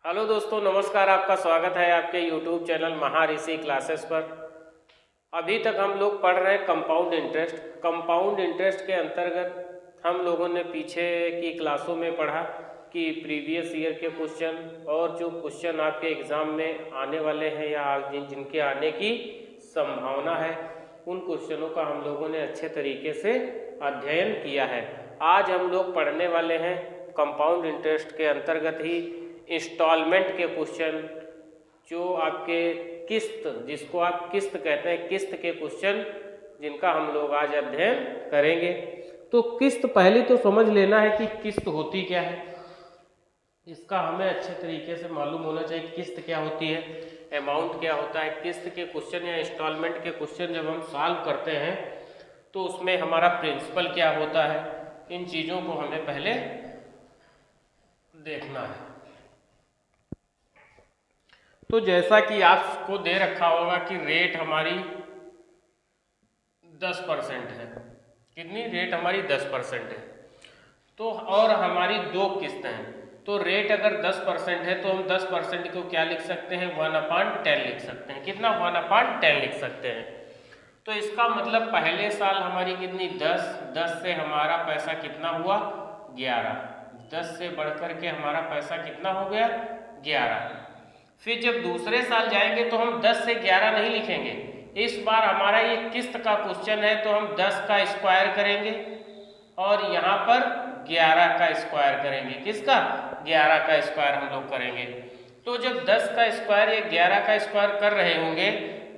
Hello दोस्तों, नमस्कार। आपका स्वागत है आपके YouTube चैनल महाऋषि क्लासेस पर। अभी तक हम लोग पढ़ रहे हैं कंपाउंड इंटरेस्ट। कंपाउंड इंटरेस्ट के अंतर्गत हम लोगों ने पीछे की क्लासों में पढ़ा कि प्रीवियस ईयर के क्वेश्चन और जो क्वेश्चन आपके एग्ज़ाम में आने वाले हैं या जिनके आने की संभावना है, उन क्वेश्चनों का हम लोगों ने अच्छे तरीके से अध्ययन किया है। आज हम लोग पढ़ने वाले हैं कंपाउंड इंटरेस्ट के अंतर्गत ही इंस्टॉलमेंट के क्वेश्चन, जो आपके किस्त, जिसको आप किस्त कहते हैं, किस्त के क्वेश्चन जिनका हम लोग आज अध्ययन करेंगे। तो किस्त पहले तो समझ लेना है कि किस्त होती क्या है, इसका हमें अच्छे तरीके से मालूम होना चाहिए। किस्त क्या होती है, अमाउंट क्या होता है। किस्त के क्वेश्चन या इंस्टॉलमेंट के क्वेश्चन जब हम सॉल्व करते हैं तो उसमें हमारा प्रिंसिपल क्या होता है, इन चीज़ों को हमें पहले देखना है। तो जैसा कि आपको दे रखा होगा कि रेट हमारी 10% है। कितनी रेट हमारी 10% है। तो और हमारी दो किस्तें हैं। तो रेट अगर 10% है तो हम 10% को क्या लिख सकते हैं, 1/10 लिख सकते हैं। कितना, 1/10 लिख सकते हैं। तो इसका मतलब पहले साल हमारी कितनी, 10 से हमारा पैसा कितना हुआ, 11। 10 से बढ़कर के हमारा पैसा कितना हो गया, 11। फिर जब दूसरे साल जाएंगे तो हम 10 से 11 नहीं लिखेंगे। इस बार हमारा ये किस्त का क्वेश्चन है तो हम 10 का स्क्वायर करेंगे और यहाँ पर 11 का स्क्वायर करेंगे। किसका, 11 का स्क्वायर हम लोग करेंगे। तो जब 10 का स्क्वायर या 11 का स्क्वायर कर रहे होंगे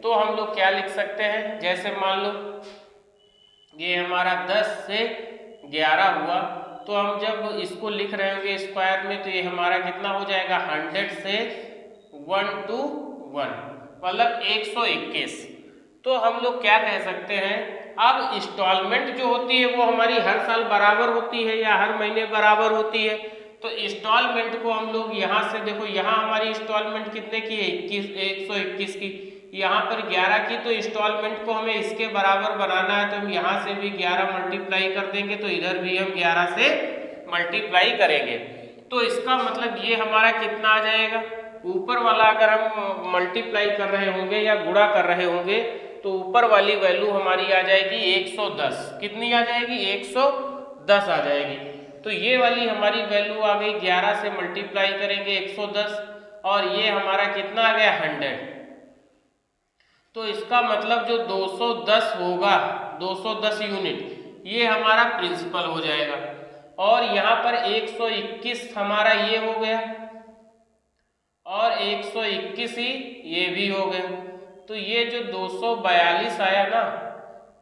तो हम लोग क्या लिख सकते हैं, जैसे मान लो ये हमारा 10 से 11 हुआ, तो हम जब इसको लिख रहे होंगे स्क्वायर में तो ये हमारा कितना हो जाएगा, 100 से 1 to 1 मतलब 121। तो हम लोग क्या कह सकते हैं, अब इंस्टॉलमेंट जो होती है वो हमारी हर साल बराबर होती है या हर महीने बराबर होती है। तो इंस्टॉलमेंट को हम लोग यहाँ से देखो, यहाँ हमारी इंस्टॉलमेंट कितने की है, 121 की। यहाँ पर 11 की। तो इंस्टॉलमेंट को हमें इसके बराबर बनाना है तो हम यहाँ से भी 11 मल्टीप्लाई कर देंगे, तो इधर भी हम 11 से मल्टीप्लाई करेंगे। तो इसका मतलब ये हमारा कितना आ जाएगा, ऊपर वाला अगर हम मल्टीप्लाई कर रहे होंगे या गुणा कर रहे होंगे तो ऊपर वाली वैल्यू हमारी आ जाएगी 110। कितनी आ जाएगी, 110 आ जाएगी। तो ये वाली हमारी वैल्यू आ गई, 11 से मल्टीप्लाई करेंगे 110 और ये हमारा कितना आ गया, 100। तो इसका मतलब जो 210 होगा, 210 यूनिट, ये हमारा प्रिंसिपल हो जाएगा। और यहाँ पर 121 हमारा ये हो गया और 121 ही ये भी हो गया। तो ये जो 242 आया ना,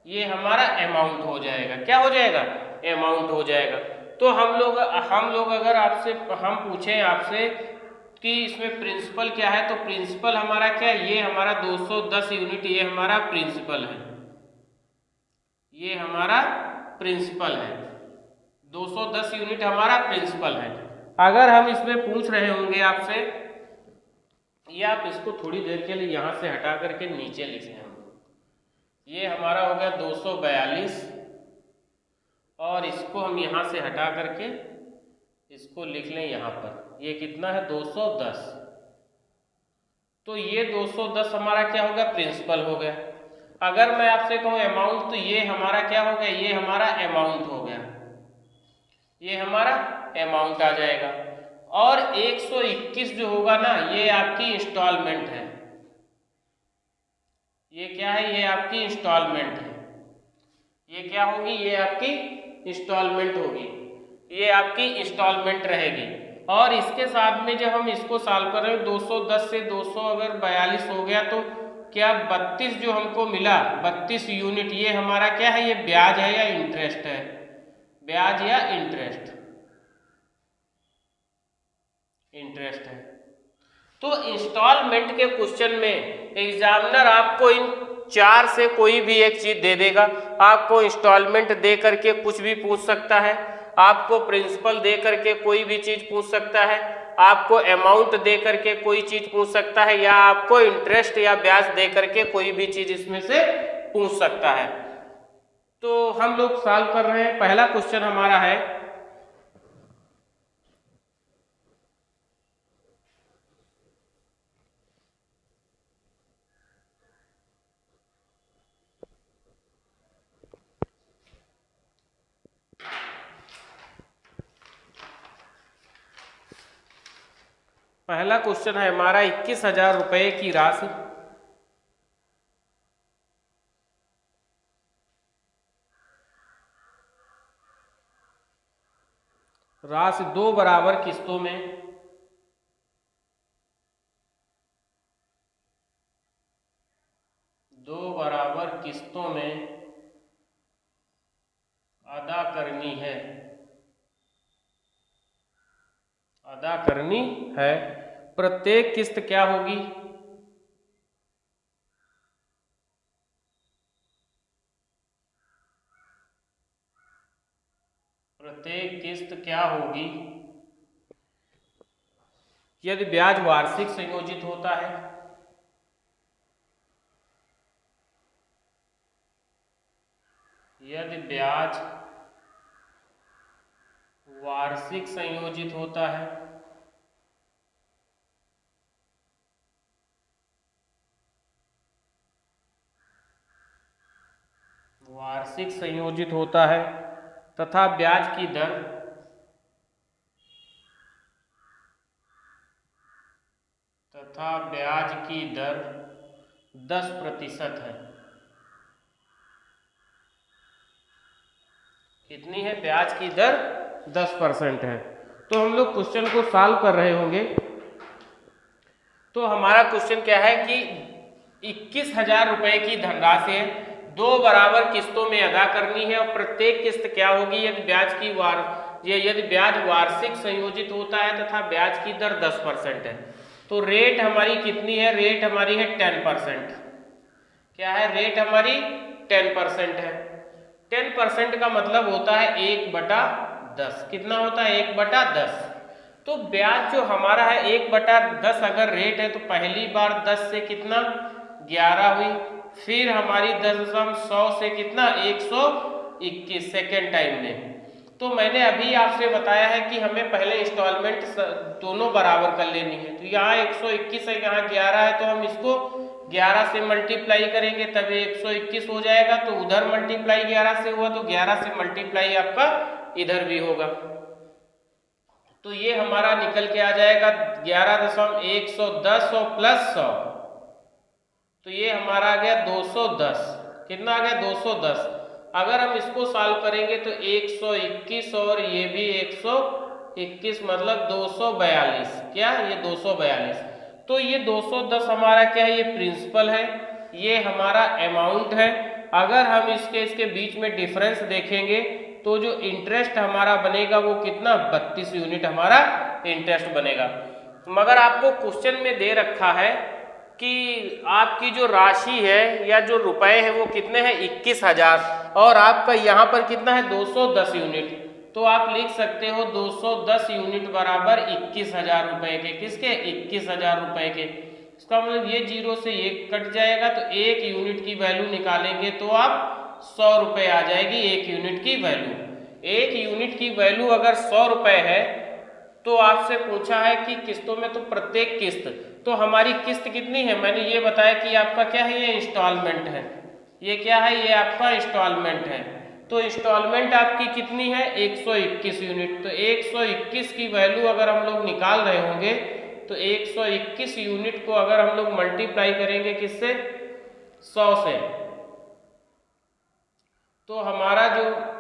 ये हमारा अमाउंट हो जाएगा। क्या हो जाएगा, अमाउंट हो जाएगा। तो हम लोग अगर आपसे हम पूछें आपसे कि इसमें प्रिंसिपल क्या है, तो प्रिंसिपल हमारा क्या है, ये हमारा 210 यूनिट, ये हमारा प्रिंसिपल है। ये हमारा प्रिंसिपल है, 210 यूनिट हमारा प्रिंसिपल है। अगर हम इसमें पूछ रहे होंगे आपसे, ये आप इसको थोड़ी देर के लिए यहाँ से हटा करके नीचे लिख लें। ये हमारा हो गया 242 और इसको हम यहाँ से हटा करके इसको लिख लें यहाँ पर, ये कितना है, 210। तो ये 210 हमारा क्या हो गया, प्रिंसिपल हो गया। अगर मैं आपसे कहूँ अमाउंट, तो ये हमारा क्या हो गया, ये हमारा अमाउंट हो गया, ये हमारा अमाउंट आ जाएगा। और 121 जो होगा ना, ये आपकी इंस्टॉलमेंट है। ये क्या है, ये आपकी इंस्टॉलमेंट है। ये क्या होगी, ये आपकी इंस्टॉलमेंट होगी, ये आपकी इंस्टॉलमेंट रहेगी। और इसके साथ में जब हम इसको सॉल्व कर रहे हैं, 210 से 200 अगर 42 हो गया तो क्या 32 जो हमको मिला, 32 यूनिट, ये हमारा क्या है, ये ब्याज है या इंटरेस्ट है, ब्याज या इंटरेस्ट, इंटरेस्ट है। तो इंस्टॉलमेंट के क्वेश्चन में एग्जामिनर आपको इन चार से कोई भी एक चीज दे देगा। आपको इंस्टॉलमेंट दे करके कुछ भी पूछ सकता है, आपको प्रिंसिपल दे करके कोई भी चीज पूछ सकता है, आपको अमाउंट दे करके कोई चीज पूछ सकता है, या आपको इंटरेस्ट या ब्याज दे करके कोई भी चीज इसमें से पूछ सकता है। तो हम लोग सॉल्व कर रहे हैं। पहला क्वेश्चन हमारा है पहला क्वेश्चन है हमारा 21,000 रुपये की राशि दो बराबर किस्तों में अदा करनी है। प्रत्येक किस्त क्या होगी? प्रत्येक किस्त क्या होगी? यदि ब्याज वार्षिक संयोजित होता है, यदि ब्याज वार्षिक संयोजित होता है तथा ब्याज की दर 10% है। कितनी है? ब्याज की दर 10% है। तो हम लोग क्वेश्चन को सॉल्व कर रहे होंगे। तो हमारा क्वेश्चन क्या है कि 21,000 रुपये की धनराशि है, दो बराबर किस्तों में अदा करनी है और प्रत्येक किस्त क्या होगी? यदि ब्याज वार्षिक संयोजित होता है तथा ब्याज की दर 10% है। तो रेट हमारी कितनी है? रेट हमारी है 10%। क्या है? रेट हमारी 10% है। 10% का मतलब होता है 1/10। कितना होता है? 1/10। तो ब्याज जो हमारा है 1/10 अगर रेट है तो पहली बार 10 से कितना? 11 हुई। फिर हमारी 10,100 से कितना? 121 सेकेंड टाइम में। तो मैंने अभी आपसे बताया है कि हमें पहले इंस्टॉलमेंट दोनों बराबर कर लेनी है। तो यहाँ 121 है, यहाँ 11 है, तो हम इसको 11 से मल्टीप्लाई करेंगे तभी 121 हो जाएगा। तो उधर मल्टीप्लाई 11 से हुआ तो 11 से मल्टीप्लाई आपका इधर भी होगा। तो ये हमारा निकल के आ जाएगा 11,110 और प्लस 100, तो ये हमारा आ गया 210। कितना आ गया? 210। अगर हम इसको सॉल्व करेंगे तो 121 और ये भी 121 मतलब 242। क्या? ये 242। तो ये 210 हमारा क्या है? ये प्रिंसिपल है, ये हमारा अमाउंट है। अगर हम इसके बीच में डिफरेंस देखेंगे तो जो इंटरेस्ट हमारा बनेगा वो कितना? 32 यूनिट हमारा इंटरेस्ट बनेगा। मगर आपको क्वेश्चन में दे रखा है कि आपकी जो राशि है या जो रुपए है वो कितने हैं? 21,000 और आपका यहाँ पर कितना है? 210 यूनिट। तो आप लिख सकते हो 210 यूनिट बराबर 21,000 रुपए के। किसके? 21,000 रुपए के। इसका मतलब ये 0 से 1 कट जाएगा तो 1 यूनिट की वैल्यू निकालेंगे तो आप 100 रुपए आ जाएगी 1 यूनिट की वैल्यू। 1 यूनिट की वैल्यू अगर 100 रुपए है तो आपसे पूछा है कि किस्तों में, तो प्रत्येक किस्त, तो हमारी किस्त कितनी है? मैंने ये बताया कि आपका क्या है? ये इंस्टॉलमेंट है। ये क्या है? ये आपका इंस्टॉलमेंट है। तो इंस्टॉलमेंट आपकी कितनी है? 121 यूनिट। तो 121 की वैल्यू अगर हम लोग निकाल रहे होंगे तो 121 यूनिट को अगर हम लोग मल्टीप्लाई करेंगे किससे? 100 से, तो हमारा जो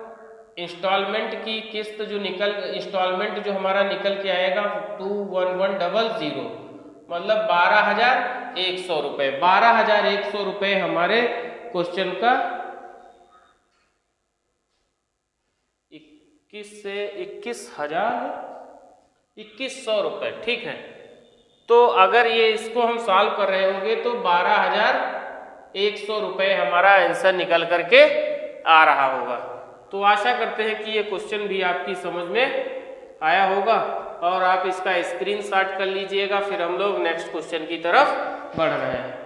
इंस्टॉलमेंट की किस्त इंस्टॉलमेंट जो हमारा निकल के आएगा 21100 मतलब 12,100 रुपये। 12,100 रुपये हमारे क्वेश्चन का 21,100 रुपये। ठीक है। तो अगर ये इसको हम सॉल्व कर रहे होंगे तो 12,100 रुपये हमारा आंसर निकल करके आ रहा होगा। तो आशा करते हैं कि ये क्वेश्चन भी आपकी समझ में आया होगा और आप इसका स्क्रीनशॉट कर लीजिएगा। फिर हम लोग नेक्स्ट क्वेश्चन की तरफ बढ़ रहे हैं।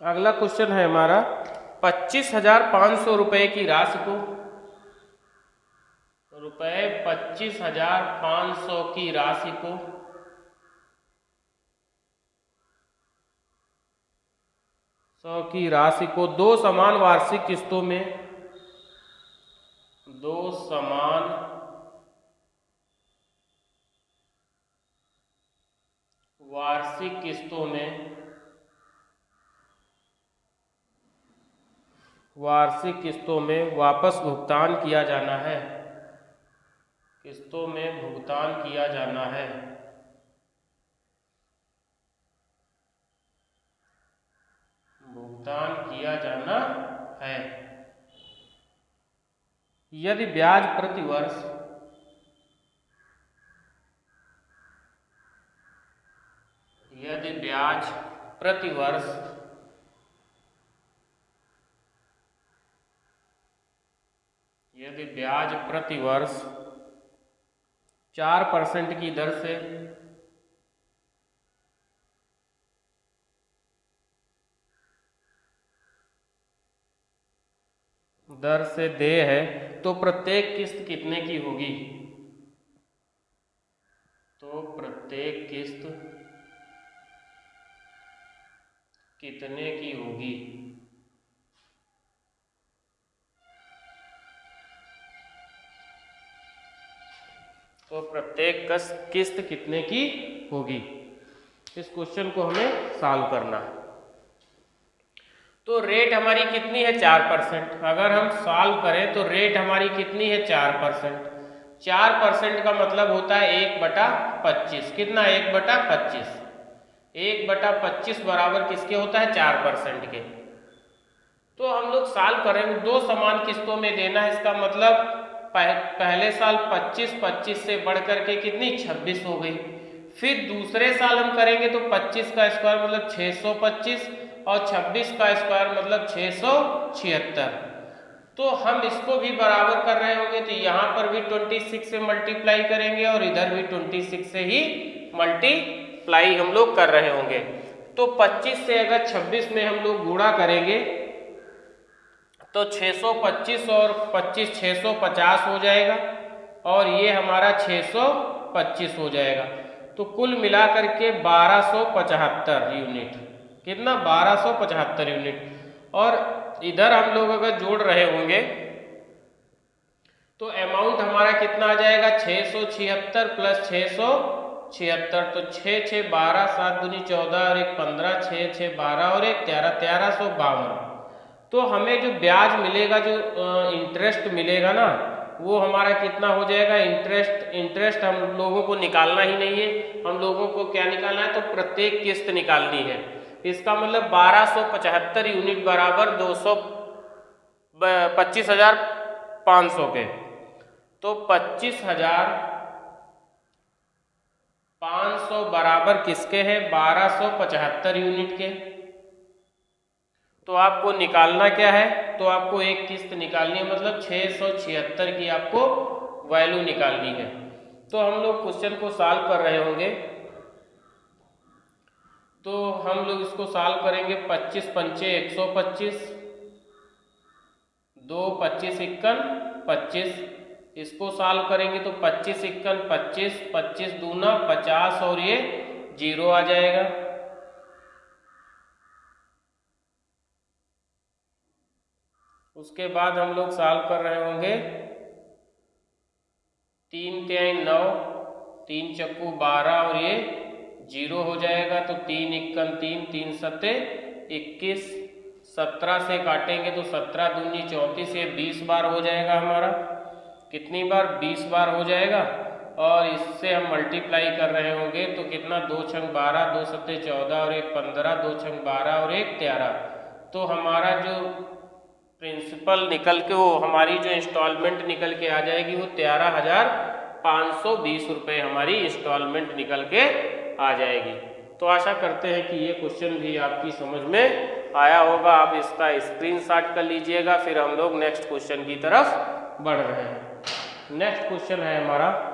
अगला क्वेश्चन है हमारा 25,500 रुपये की राशि को 25,500 की राशि को दो समान वार्षिक किस्तों में वार्षिक किस्तों में वापस भुगतान किया जाना है। यदि ब्याज प्रतिवर्ष यदि ब्याज प्रतिवर्ष 4% की दर से देय है तो प्रत्येक किस्त कितने की होगी? किस्त कितने की होगी? इस क्वेश्चन को हमें सॉल्व करना है। तो रेट हमारी कितनी है? 4%। अगर हम सॉल्व करें तो रेट हमारी कितनी है? 4%। 4% का मतलब होता है 1/25। कितना? 1/25। 1/25 बराबर किसके होता है? 4% के। तो हम लोग सॉल्व करेंगे, दो समान किस्तों में देना है। इसका मतलब पहले साल 25 से बढ़ करके कितनी? 26 हो गई। फिर दूसरे साल हम करेंगे तो 25 का स्क्वायर मतलब 625 और 26 का स्क्वायर मतलब 676। तो हम इसको भी बराबर कर रहे होंगे तो यहाँ पर भी 26 से मल्टीप्लाई करेंगे और इधर भी 26 से ही मल्टीप्लाई हम लोग कर रहे होंगे। तो 25 से अगर 26 में हम लोग गुणा करेंगे तो 625 और 25 650 हो जाएगा और ये हमारा 625 हो जाएगा। तो कुल मिलाकर के 1275 यूनिट। कितना? 1275 यूनिट। और इधर हम लोग अगर जोड़ रहे होंगे तो अमाउंट हमारा कितना आ जाएगा? 676 प्लस 676। तो 6 6 12, 7 दूनी 14 और 1 15, 6 6 12 और 1 13, 1352। तो हमें जो ब्याज मिलेगा, जो इंटरेस्ट मिलेगा ना, वो हमारा कितना हो जाएगा? इंटरेस्ट हम लोगों को निकालना ही नहीं है। हम लोगों को क्या निकालना है? तो प्रत्येक किस्त निकालनी है। इसका मतलब 1275 यूनिट बराबर 25,500 के। तो 25,500 बराबर किसके हैं? 1275 यूनिट के। तो आपको निकालना क्या है? तो आपको एक किस्त निकालनी है, मतलब 676 की आपको वैल्यू निकालनी है। तो हम लोग क्वेश्चन को सॉल्व कर रहे होंगे तो हम लोग इसको सॉल्व करेंगे। 25 पंचे 125, 2 25 51 25। इसको सॉल्व करेंगे तो 25 51 25, 25 दूना 50 और ये 0 आ जाएगा। उसके बाद हम लोग सॉल्व कर रहे होंगे 3 3 9, 3 चक्कू 12 और ये 0 हो जाएगा। तो 3 1 3, 3 7 21, 17 से काटेंगे तो 17 दूनी 34, ये 20 बार हो जाएगा हमारा। कितनी बार? 20 बार हो जाएगा। और इससे हम मल्टीप्लाई कर रहे होंगे तो कितना? 2 छंग 12, 2 सत्ते 14 और 1 15, 2 छंग 12 और 1 13। तो हमारा जो प्रिंसिपल निकल के, वो हमारी जो इंस्टॉलमेंट निकल के आ जाएगी वो 13,520 रुपये हमारी इंस्टॉलमेंट निकल के आ जाएगी। तो आशा करते हैं कि ये क्वेश्चन भी आपकी समझ में आया होगा। आप इसका स्क्रीनशॉट कर लीजिएगा। फिर हम लोग नेक्स्ट क्वेश्चन की तरफ बढ़ रहे हैं। नेक्स्ट क्वेश्चन है हमारा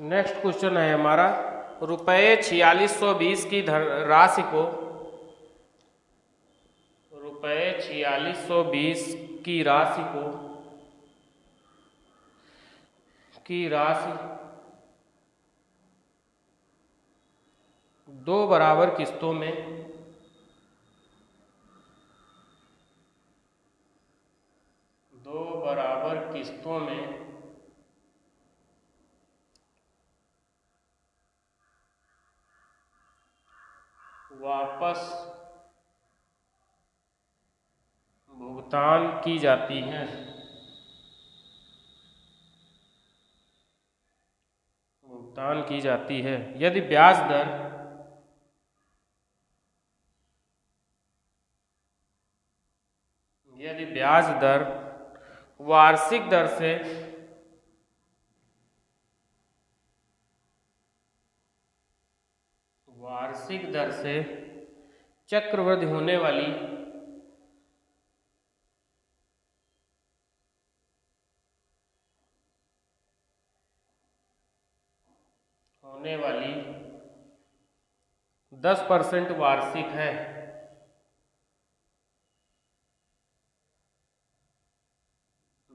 नेक्स्ट क्वेश्चन है हमारा, रुपये 4620 की राशि को, रुपये 4620 की राशि को दो बराबर किस्तों में वापस भुगतान की जाती है। यदि ब्याज दर वार्षिक दर से चक्रवृद्धि होने वाली होने वाली 10% वार्षिक है,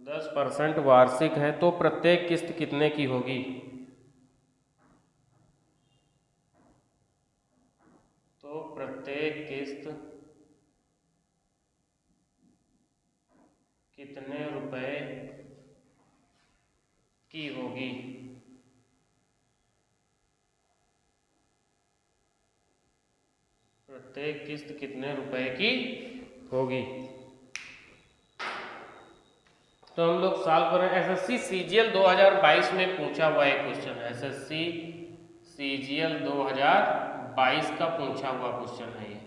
10% वार्षिक है, तो प्रत्येक किस्त कितने की होगी? तो प्रत्येक किस्त कितने रुपए की होगी? प्रत्येक किस्त कितने रुपए की होगी? तो हम लोग सॉल्व कर रहे हैं। एसएससी सीजीएल 2022 में पूछा हुआ एक क्वेश्चन है, एसएससी सीजीएल 2022 का पूछा हुआ क्वेश्चन है ये,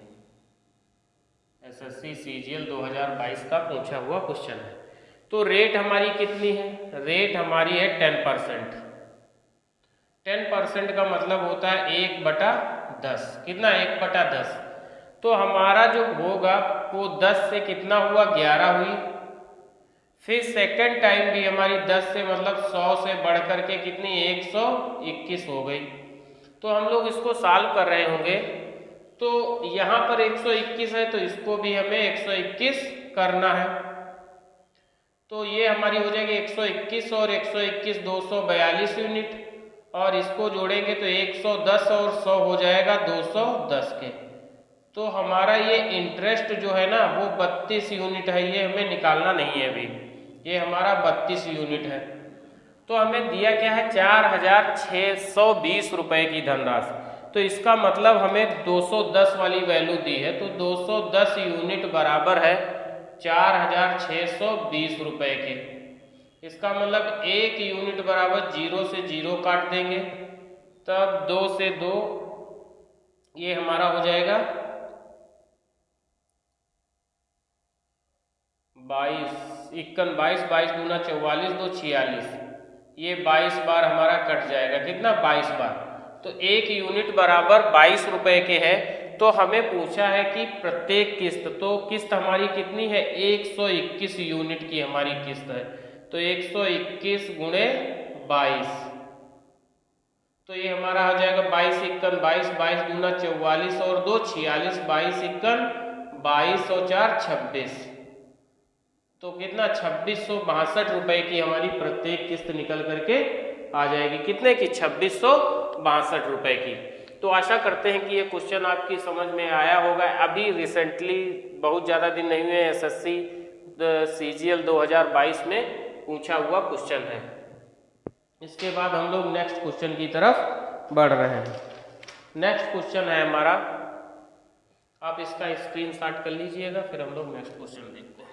एसएससी सीजीएल 2022 का पूछा हुआ क्वेश्चन है। तो रेट हमारी कितनी है? रेट हमारी है 10%। 10% का मतलब होता है 1/10। कितना? 1/10। तो हमारा जो होगा वो 10 से कितना हुआ? 11 हुई। फिर सेकंड टाइम भी हमारी 10 से मतलब 100 से बढ़ करके कितनी? 121 हो गई। तो हम लोग इसको सॉल्व कर रहे होंगे, तो यहाँ पर 121 है तो इसको भी हमें 121 करना है। तो ये हमारी हो जाएगी 121 और 121 242 यूनिट, और इसको जोड़ेंगे तो 110 और 100 हो जाएगा 210 के। तो हमारा ये इंटरेस्ट जो है ना वो 32 यूनिट है, ये हमें निकालना नहीं है अभी, ये हमारा 32 यूनिट है। तो हमें दिया क्या है? 4620 रुपए की धनराशि। तो इसका मतलब हमें 210 वाली वैल्यू दी है, तो 210 यूनिट बराबर है 4620 रुपए के। इसका मतलब 1 यूनिट बराबर 0 से 0 काट देंगे, तब 2 से 2 ये हमारा हो जाएगा 22, 21, 22 दूना 44, 2 46, ये 22 बार हमारा कट जाएगा। कितना? 22 बार। तो 1 यूनिट बराबर 22 रुपए के है। तो हमें पूछा है कि प्रत्येक किस्त, तो किस्त हमारी कितनी है? 121 यूनिट की हमारी किस्त है। तो 121 गुणे 22, तो ये हमारा हो जाएगा 22, 21, 22, 22 दूना 44 और 2 46, 22, 21, 22 और 4 26, तो कितना? 2662 रुपए की हमारी प्रत्येक किस्त निकल करके आ जाएगी। कितने की? 2662 रुपए की। तो आशा करते हैं कि ये क्वेश्चन आपकी समझ में आया होगा। अभी रिसेंटली बहुत ज़्यादा दिन नहीं हुए, एसएससी सीजीएल 2022 में पूछा हुआ क्वेश्चन है। इसके बाद हम लोग नेक्स्ट क्वेश्चन की तरफ बढ़ रहे हैं। नेक्स्ट क्वेश्चन है हमारा, आप इसका स्क्रीनशॉट कर लीजिएगा, फिर हम लोग नेक्स्ट क्वेश्चन देखते हैं।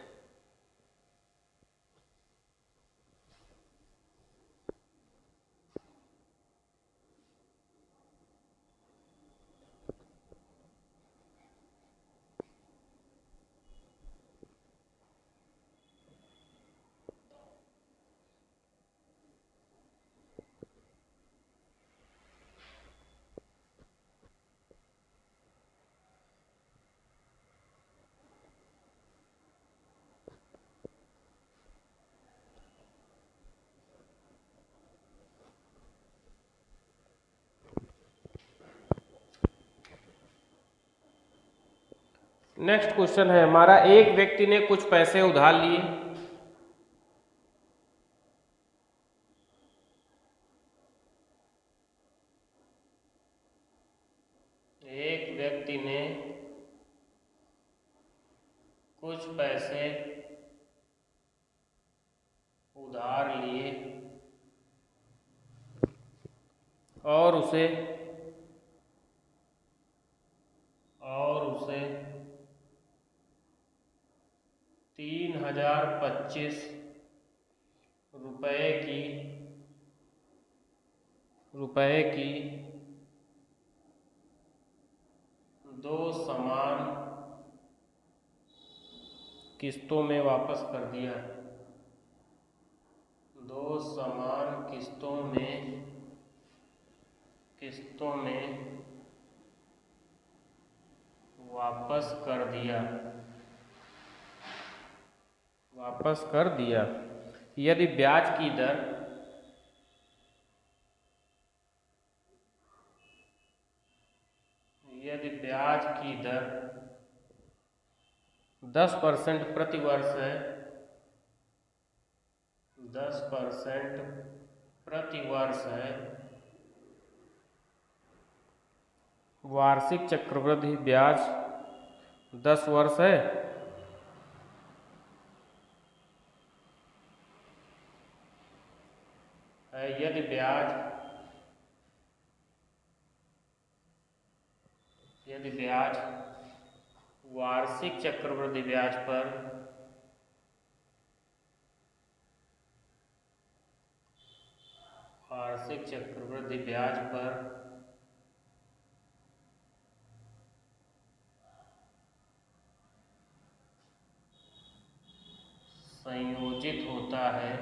नेक्स्ट क्वेश्चन है हमारा, एक व्यक्ति ने कुछ पैसे उधार लिए। एक व्यक्ति ने कुछ पैसे उधार लिए और उसे 3025 रुपए की दो समान किस्तों में वापस कर दिया। दो समान किस्तों में वापस कर दिया। यदि ब्याज की दर 10% प्रति वर्ष है, 10% प्रति वर्ष है, वार्षिक चक्रवृद्धि ब्याज 10 वर्ष है, यदि ब्याज वार्षिक चक्रवृद्धि ब्याज पर संयोजित होता है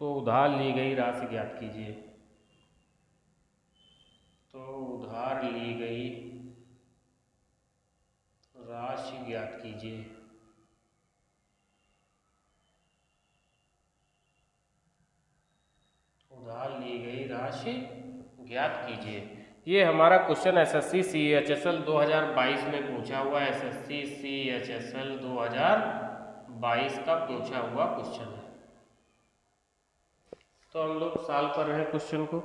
तो उधार ली गई राशि ज्ञात कीजिए। तो उधार ली गई राशि ज्ञात कीजिए। उधार ली गई राशि ज्ञात कीजिए। ये हमारा क्वेश्चन एसएससी CHSL 2022 में पूछा हुआ है। एसएससी CHSL 2022 का पूछा हुआ क्वेश्चन है। तो हम लोग सॉल्व कर रहे हैं क्वेश्चन को।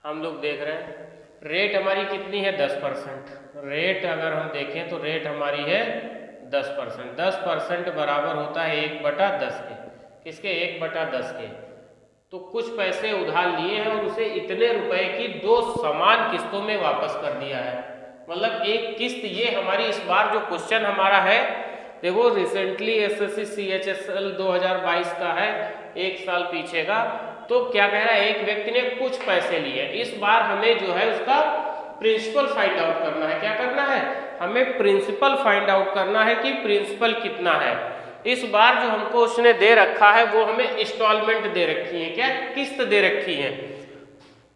हम लोग देख रहे हैं रेट हमारी कितनी है 10%। रेट अगर हम देखें तो रेट हमारी है 10%। 10% बराबर होता है 1/10 के। किसके? 1/10 के। तो कुछ पैसे उधार लिए हैं और उसे इतने रुपए की दो समान किस्तों में वापस कर दिया है। मतलब एक किस्त, ये हमारी इस बार जो क्वेश्चन हमारा है, देखो रिसेंटली एसएससी CHSL 2022 का है, 1 साल पीछे का। तो क्या कह रहा है, एक व्यक्ति ने कुछ पैसे लिए। इस बार हमें जो है उसका प्रिंसिपल फाइंड आउट करना है। क्या करना है? हमें प्रिंसिपल फाइंड आउट करना है कि प्रिंसिपल कितना है। इस बार जो हमको उसने दे रखा है वो हमें इंस्टॉलमेंट दे रखी है। क्या? किस्त दे रखी है।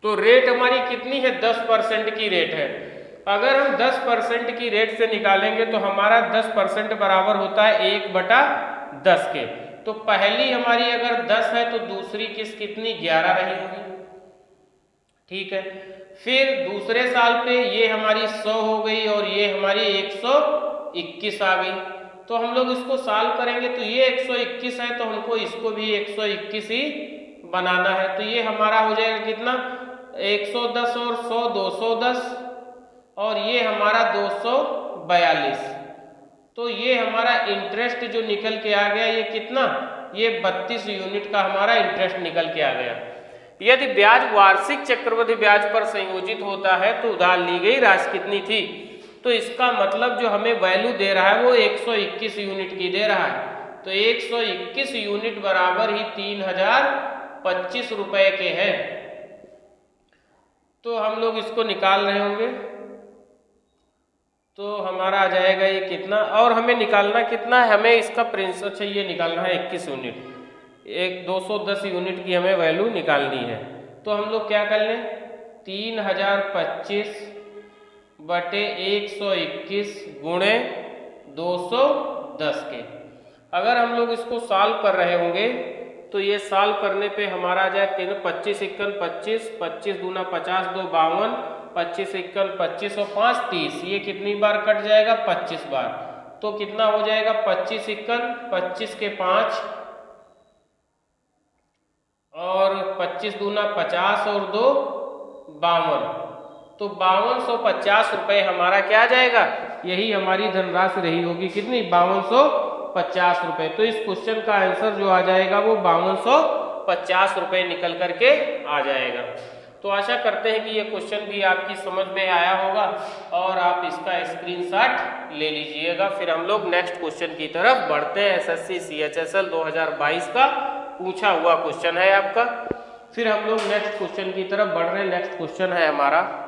तो रेट हमारी कितनी है? 10% की रेट है। अगर हम 10% की रेट से निकालेंगे तो हमारा 10% बराबर होता है 1/10 के। तो पहली हमारी अगर 10 है तो दूसरी किस्त कितनी? 11 रही होगी। ठीक है। फिर दूसरे साल पे ये हमारी 100 हो गई और ये हमारी 121 आ गई। तो हम लोग इसको सॉल्व करेंगे तो ये 121 है तो हमको इसको भी 121 ही बनाना है। तो ये हमारा हो जाएगा कितना? 110 और 100 210 और ये हमारा 242। तो ये हमारा इंटरेस्ट जो निकल के आ गया, ये कितना? ये 32 यूनिट का हमारा इंटरेस्ट निकल के आ गया। यदि ब्याज वार्षिक चक्रवृद्धि ब्याज पर संयोजित होता है तो उधार ली गई राशि कितनी थी? तो इसका मतलब जो हमें वैल्यू दे रहा है वो 121 यूनिट की दे रहा है। तो 121 यूनिट बराबर ही 3025 रुपए के हैं। तो हम लोग इसको निकाल रहे होंगे तो हमारा आ जाएगा ये कितना, और हमें निकालना कितना है? हमें इसका प्रिंसिपल चाहिए, निकालना है 21 यूनिट। 210 यूनिट की हमें वैल्यू निकालनी है। तो हम लोग क्या कर लें? 3025 बटे 121 गुणे 210 के। अगर हम लोग इसको सॉल्व कर रहे होंगे तो ये सॉल्व करने पे हमारा आ जाए 25 × 1 25, 25 दूना 50, 2 52 25 इक्कन 25 और 5 30, ये कितनी बार कट जाएगा? 25 बार। तो कितना हो जाएगा? 25 इक्कन 25 के 5 और 25 दूना 50 और 2 52, तो 5250 रुपये हमारा क्या आ जाएगा? यही हमारी धनराशि रही होगी, कितनी? 5250 रुपये। तो इस क्वेश्चन का आंसर जो आ जाएगा वो 5250 रुपये निकल करके आ जाएगा। तो आशा करते हैं कि ये क्वेश्चन भी आपकी समझ में आया होगा और आप इसका स्क्रीनशॉट ले लीजिएगा। फिर हम लोग नेक्स्ट क्वेश्चन की तरफ बढ़ते हैं। एसएससी CHSL 2022 का पूछा हुआ क्वेश्चन है आपका। फिर हम लोग नेक्स्ट क्वेश्चन की तरफ बढ़ रहे हैं। नेक्स्ट क्वेश्चन है हमारा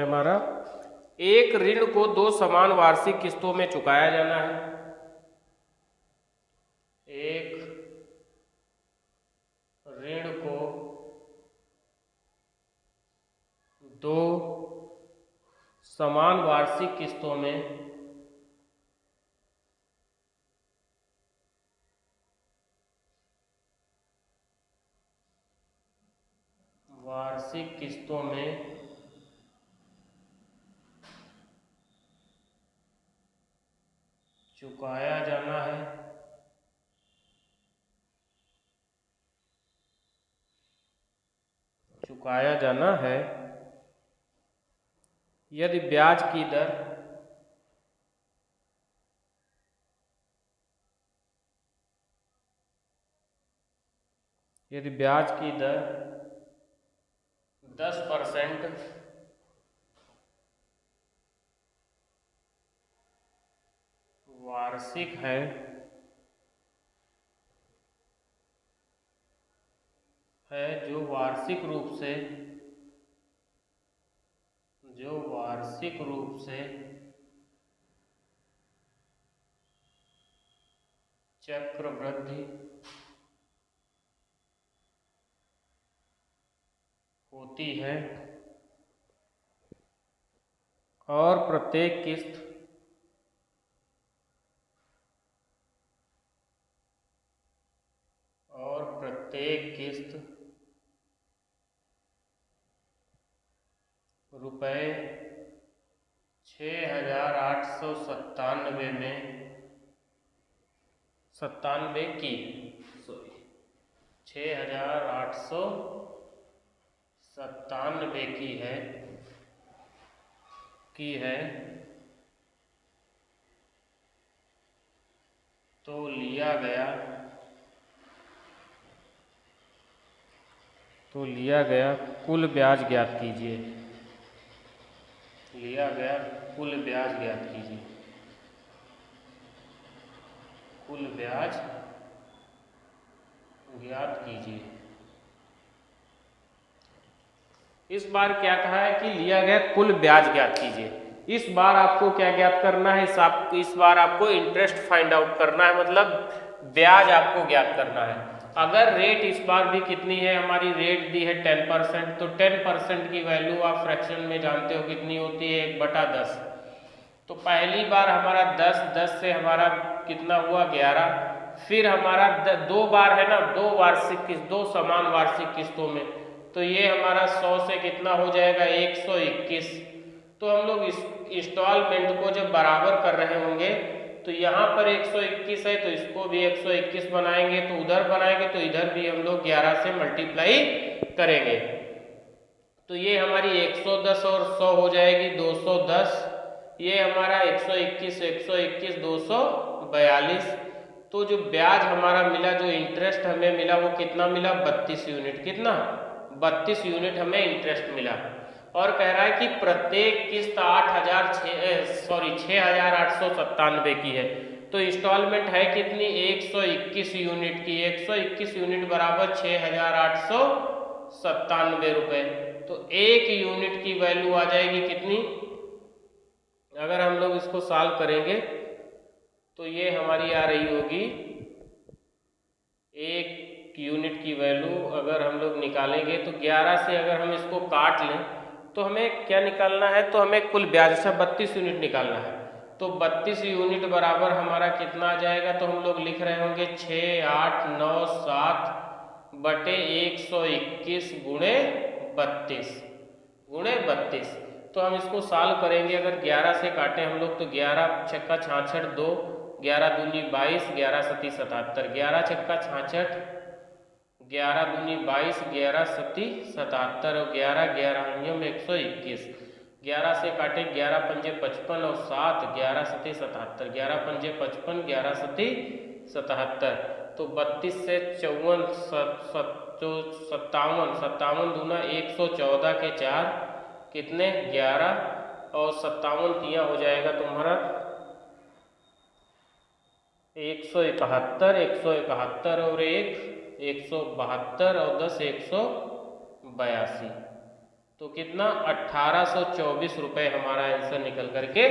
हमारा एक ऋण को 2 समान वार्षिक किस्तों में चुकाया जाना है। एक ऋण को 2 समान वार्षिक किस्तों में चुकाया जाना है। यदि ब्याज की दर यदि ब्याज की दर 10% वार्षिक है जो वार्षिक रूप से चक्रवृद्धि होती है और प्रत्येक किस्त रुपये 6,897 में 6,897 की है तो लिया गया कुल ब्याज ज्ञात कीजिए। कुल ब्याज ज्ञात कीजिए। इस बार क्या कहा है कि लिया गया कुल ब्याज ज्ञात कीजिए। इस बार आपको क्या ज्ञात करना है? इस बार आपको इंटरेस्ट फाइंड आउट करना है, मतलब ब्याज आपको ज्ञात करना है। अगर रेट इस बार भी कितनी है? हमारी रेट दी है 10%, तो 10% की वैल्यू आप फ्रैक्शन में जानते हो कितनी होती है? 1/10। तो पहली बार हमारा 10 से हमारा कितना हुआ? 11। फिर हमारा 2 बार है ना, 2 समान वार्षिक किस्तों में, तो ये हमारा 100 से कितना हो जाएगा? 121। तो हम लोग इस इंस्टॉलमेंट को जब बराबर कर रहे होंगे तो यहाँ पर 121 है तो इसको भी 121 बनाएंगे, तो उधर बनाएंगे तो इधर भी हम लोग 11 से मल्टीप्लाई करेंगे। तो ये हमारी 110 और 100 हो जाएगी 210। ये हमारा 121 242। तो जो ब्याज हमारा मिला, जो इंटरेस्ट हमें मिला वो कितना मिला? 32 यूनिट। कितना? 32 यूनिट हमें इंटरेस्ट मिला। और कह रहा है कि प्रत्येक किस्त 6,897 की है। तो इंस्टॉलमेंट है कितनी, 121 यूनिट की। 121 यूनिट बराबर 6,897 रुपये। तो एक यूनिट की वैल्यू आ जाएगी कितनी, अगर हम लोग इसको सॉल्व करेंगे तो ये हमारी आ रही होगी, एक यूनिट की वैल्यू अगर हम लोग निकालेंगे तो 11 से अगर हम इसको काट लें तो हमें क्या निकालना है, तो हमें कुल ब्याज, अच्छा 32 यूनिट निकालना है। तो 32 यूनिट बराबर हमारा कितना आ जाएगा, तो हम लोग लिख रहे होंगे 6,897 बटे 121 गुणे 32 तो हम इसको सॉल्व करेंगे। अगर 11 से काटें हम लोग तो 11 छक्का 66 2, 11 दूनी 22, 11 सती 77, 11 छक्का 66, 11 दूनी 22, 11 सती 77 और 11 11 नियम 121। 11 से काटे 11 पंजे 55 और 7, 11 सती 77, 11 पंजे 55, 11 सती 77। तो 32 से 57 दूना 114 के 4 कितने 11 और 57 तिया हो जाएगा तुम्हारा 171 और 172 और 10 182। तो कितना 1824 रुपये हमारा आंसर निकल करके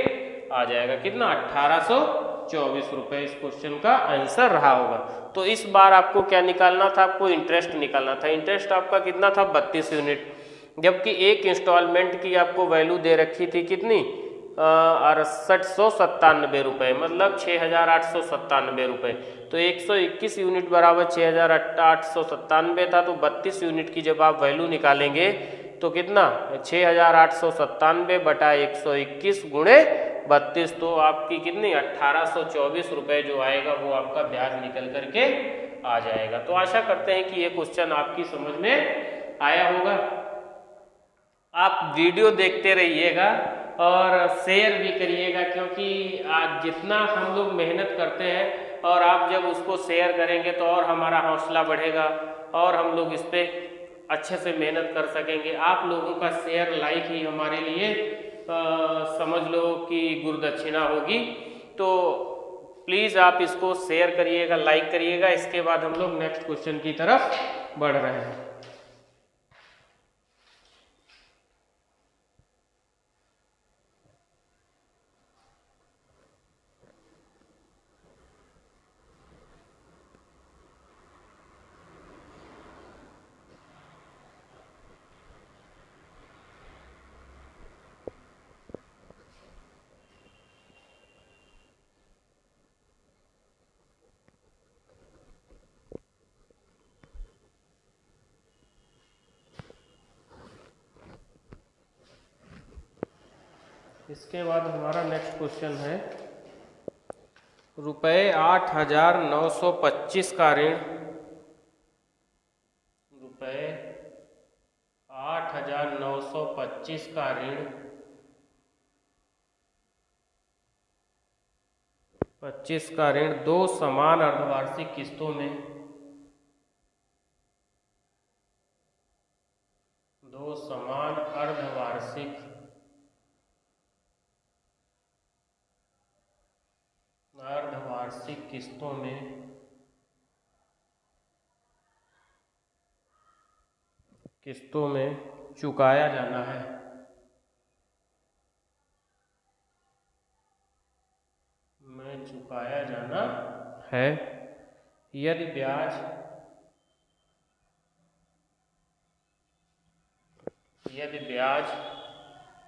आ जाएगा। कितना 1824 रुपये इस क्वेश्चन का आंसर रहा होगा। तो इस बार आपको क्या निकालना था, आपको इंटरेस्ट निकालना था। इंटरेस्ट आपका कितना था 32 यूनिट, जबकि एक इंस्टॉलमेंट की आपको वैल्यू दे रखी थी कितनी 6897 रुपये, मतलब 6,897 रुपये। तो 121 यूनिट बराबर 6,897 था। तो 32 यूनिट की जब आप वैल्यू निकालेंगे तो कितना 6,897 बटा 121 गुणे 32, तो आपकी कितनी 1824 रुपये जो आएगा वो आपका ब्याज निकल करके आ जाएगा। तो आशा करते हैं कि ये क्वेश्चन आपकी समझ में आया होगा। आप वीडियो देखते रहिएगा और शेयर भी करिएगा, क्योंकि आज जितना हम लोग मेहनत करते हैं और आप जब उसको शेयर करेंगे तो और हमारा हौसला बढ़ेगा और हम लोग इस पर अच्छे से मेहनत कर सकेंगे। आप लोगों का शेयर लाइक ही हमारे लिए समझ लो कि गुरुदक्षिणा होगी। तो प्लीज़ आप इसको शेयर करिएगा, लाइक करिएगा। इसके बाद हम लोग नेक्स्ट क्वेश्चन की तरफ बढ़ रहे हैं। इसके बाद हमारा नेक्स्ट क्वेश्चन है रुपये 8,925 का ऋण, रुपये 8,925 का ऋण 25 का ऋण 2 समान अर्धवार्षिक किस्तों में, 2 समान अर्धवार्षिक किस्तों में चुकाया जाना है। चुकाया जाना है यदि ब्याज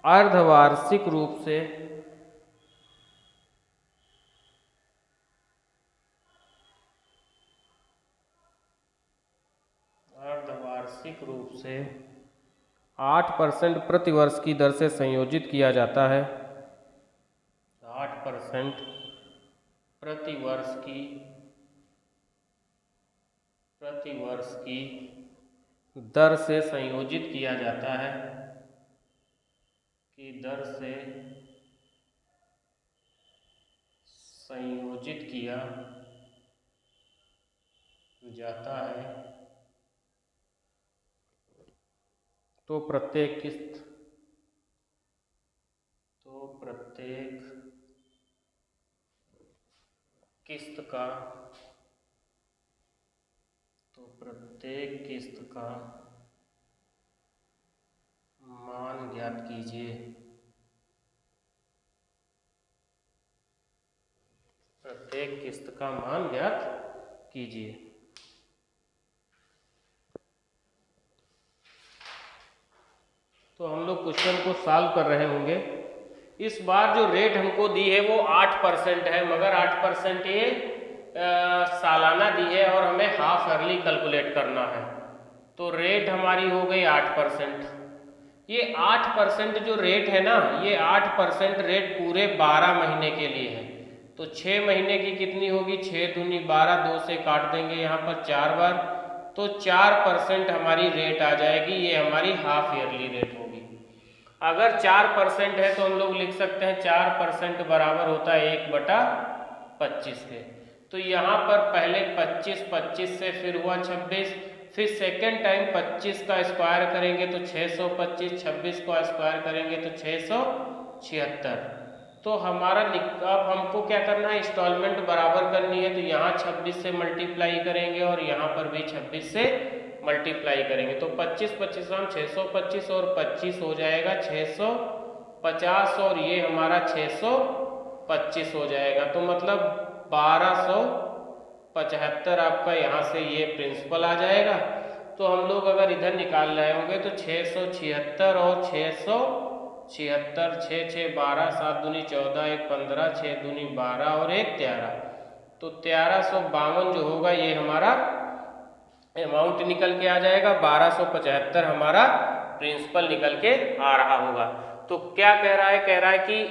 अर्धवार्षिक रूप से वार्षिक रूप से 8% प्रति वर्ष की दर से संयोजित किया जाता है। 8% प्रति वर्ष की दर से संयोजित किया जाता है, की दर से संयोजित किया जाता है। तो प्रत्येक किस्त किस्त का, तो प्रत्येक किस्त का मान ज्ञात कीजिए। प्रत्येक किस्त का मान ज्ञात कीजिए। तो हम लोग क्वेश्चन को सॉल्व कर रहे होंगे। इस बार जो रेट हमको दी है वो 8% है, मगर 8% ये सालाना दी है और हमें हाफ ईयरली कैलकुलेट करना है। तो रेट हमारी हो गई 8%। ये 8% जो रेट है ना, ये 8% रेट पूरे 12 महीने के लिए है। तो 6 महीने की कितनी होगी, 6 दूनी 12, 2 से काट देंगे यहाँ पर 4 बार, तो 4% हमारी रेट आ जाएगी। ये हमारी हाफ ईयरली रेट होगी। अगर 4% है तो हम लोग लिख सकते हैं 4% बराबर होता है 1/25 के। तो यहाँ पर पहले 25, 25 से फिर हुआ 26, फिर सेकेंड टाइम 25 का स्क्वायर करेंगे तो 625, 26 का स्क्वायर करेंगे तो 676। तो हमारा अब हमको क्या करना है, इंस्टॉलमेंट बराबर करनी है। तो यहाँ 26 से मल्टीप्लाई करेंगे और यहाँ पर भी 26 से मल्टीप्लाई करेंगे। तो 25, 25 हम 625 और 25 हो जाएगा 650 और ये हमारा 625 हो जाएगा। तो मतलब 1275 आपका यहाँ से ये प्रिंसिपल आ जाएगा। तो हम लोग अगर इधर निकाल रहे होंगे तो 676 और 676, 6 6 12, 7 दूनी 14, 1 15, 6 दूनी 12 और 1 13। तो 1352 जो होगा ये हमारा अमाउंट निकल के आ जाएगा। 1275 हमारा प्रिंसिपल निकल के आ रहा होगा। तो क्या कह रहा है, कह रहा है कि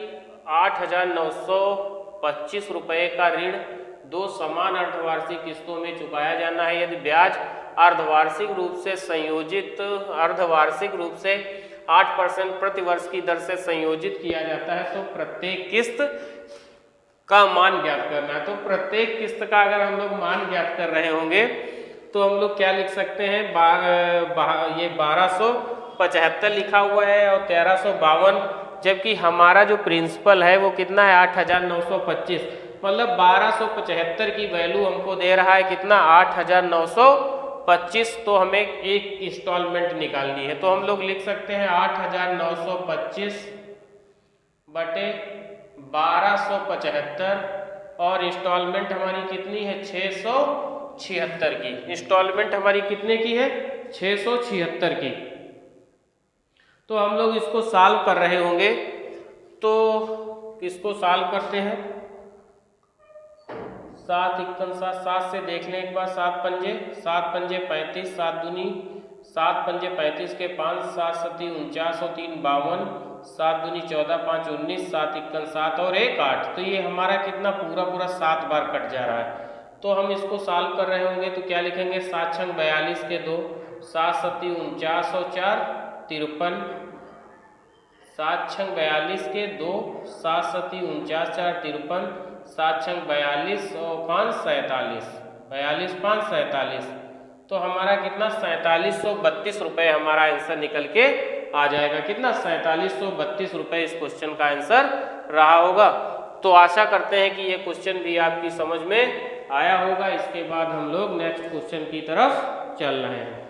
8,925 रुपये का ऋण 2 समान अर्धवार्षिक किस्तों में चुकाया जाना है। यदि ब्याज अर्धवार्षिक रूप से संयोजित अर्धवार्षिक रूप से 8% प्रति वर्ष की दर से संयोजित किया जाता है तो प्रत्येक किस्त का मान ज्ञात करना है। तो प्रत्येक किस्त का अगर हम लोग मान ज्ञात कर रहे होंगे तो हम लोग क्या लिख सकते हैं, ये 1275 लिखा हुआ है और 1352, जबकि हमारा जो प्रिंसिपल है वो कितना है 8,925, मतलब 1275 की वैल्यू हमको दे रहा है कितना 8,925। तो हमें एक इंस्टॉलमेंट निकालनी है। तो हम लोग लिख सकते हैं 8,925 बटे 1275 और इंस्टॉलमेंट हमारी कितनी है 676 की। इंस्टॉलमेंट हमारी कितने की है 676 की। तो हम लोग इसको सॉल्व कर रहे होंगे। तो इसको सॉल्व करते हैं। 7 51 7, 7 से देख लें एक बार। 7 पंजे 35, 7 दूनी 7 पंजे 35 के 5, 7 सती 49 और 3 52, 7 दूनी 14, 5 19, 7 51 7 और 1 8। तो ये हमारा कितना पूरा 7 बार कट जा रहा है। तो हम इसको सॉल्व कर रहे होंगे तो क्या लिखेंगे, 7 छंग 42 के 2, 7 सती 49 और 4 53, 7 छंग 42 के 2, 7 सती 49 4 53, 7 छंग 42 और 5 47, 42 5 47। तो हमारा कितना 4732 रुपये हमारा आंसर निकल के आ जाएगा। कितना 4732 रुपये इस क्वेश्चन का आंसर रहा होगा। तो आशा करते हैं कि ये क्वेश्चन भी आपकी समझ में आया होगा। इसके बाद हम लोग नेक्स्ट क्वेश्चन की तरफ चल रहे हैं।